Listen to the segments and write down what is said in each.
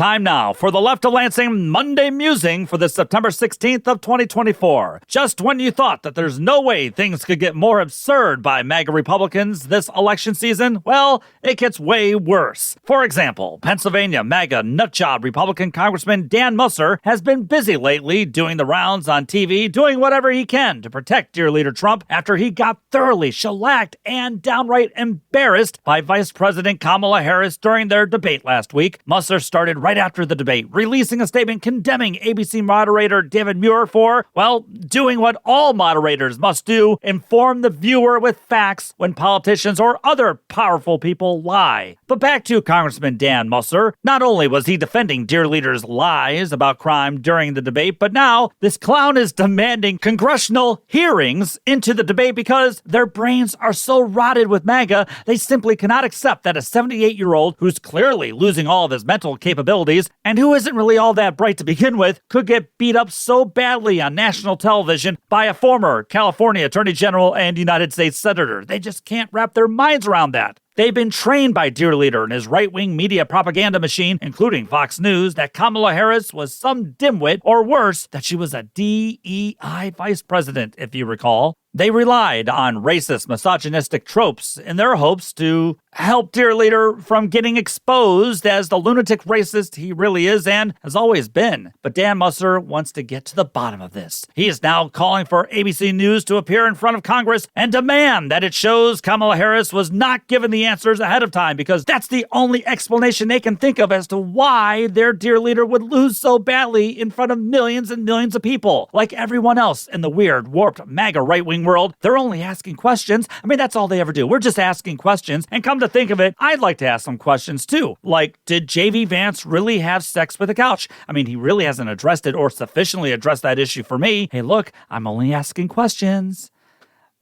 Time now for the Left of Lansing Monday Musing for the September 16th of 2024. Just when you thought that there's no way things could get more absurd by MAGA Republicans this election season, well, it gets way worse. For example, Pennsylvania MAGA nutjob Republican Congressman Dan Musser has been busy lately doing the rounds on TV, doing whatever he can to protect dear leader Trump after he got thoroughly shellacked and downright embarrassed by Vice President Kamala Harris during their debate last week. Musser started right after the debate, releasing a statement condemning ABC moderator David Muir for, well, doing what all moderators must do, inform the viewer with facts when politicians or other powerful people lie. But back to Congressman Dan Musser. Not only was he defending dear leader's lies about crime during the debate, but now this clown is demanding congressional hearings into the debate because their brains are so rotted with MAGA, they simply cannot accept that a 78-year-old who's clearly losing all of his mental capabilities and who isn't really all that bright to begin with could get beat up so badly on national television by a former California Attorney General and United States Senator. They just can't wrap their minds around that. They've been trained by dear leader and his right-wing media propaganda machine, including Fox News, that Kamala Harris was some dimwit, or worse, that she was a DEI vice president, if you recall. They relied on racist, misogynistic tropes in their hopes to help dear leader from getting exposed as the lunatic racist he really is and has always been. But Dan Musser wants to get to the bottom of this. He is now calling for ABC News to appear in front of Congress and demand that it shows Kamala Harris was not given the answers ahead of time, because that's the only explanation they can think of as to why their dear leader would lose so badly in front of millions and millions of people. Like everyone else in the weird, warped MAGA right-wing world, they're only asking questions. I mean, that's all they ever do. We're just asking questions. And come to think of it, I'd like to ask some questions too. Like, did J.V. Vance really have sex with a couch? I mean, he really hasn't addressed it or sufficiently addressed that issue for me. Hey, look, I'm only asking questions.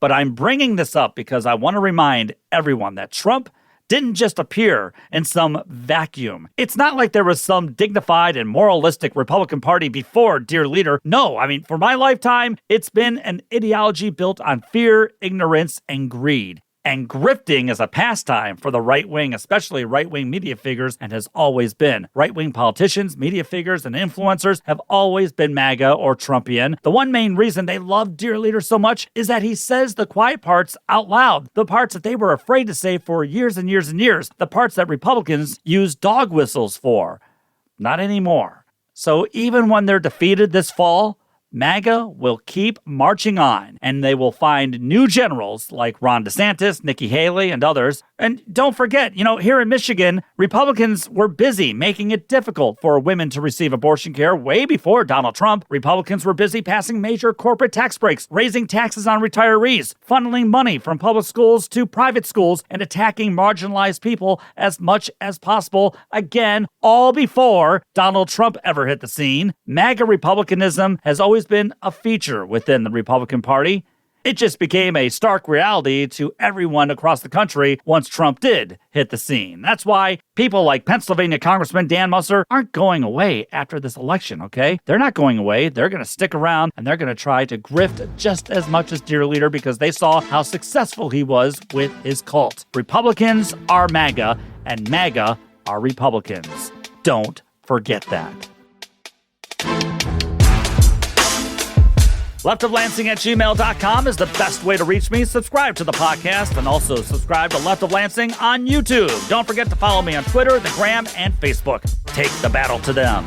But I'm bringing this up because I want to remind everyone that Trump didn't just appear in some vacuum. It's not like there was some dignified and moralistic Republican Party before dear leader. No, I mean, for my lifetime, it's been an ideology built on fear, ignorance, and greed. And grifting is a pastime for the right wing, especially right-wing media figures, and has always been. Right-wing politicians, media figures, and influencers have always been MAGA or Trumpian. The one main reason they love dear leader so much is that he says the quiet parts out loud, the parts that they were afraid to say for years and years and years, the parts that Republicans use dog whistles for. Not anymore. So even when they're defeated this fall, MAGA will keep marching on, and they will find new generals like Ron DeSantis, Nikki Haley, and others. And don't forget, here in Michigan, Republicans were busy making it difficult for women to receive abortion care way before Donald Trump. Republicans were busy passing major corporate tax breaks, raising taxes on retirees, funneling money from public schools to private schools, and attacking marginalized people as much as possible. Again, all before Donald Trump ever hit the scene. MAGA Republicanism has always been a feature within the Republican Party. It just became a stark reality to everyone across the country once Trump did hit the scene. That's why people like Pennsylvania Congressman Dan Musser aren't going away after this election, okay? They're not going away. They're going to stick around, and they're going to try to grift just as much as dear leader because they saw how successful he was with his cult. Republicans are MAGA, and MAGA are Republicans. Don't forget that. leftoflansing@gmail.com is the best way to reach me. Subscribe to the podcast and also subscribe to Left of Lansing on YouTube. Don't forget to follow me on Twitter, the Gram, and Facebook. Take the battle to them.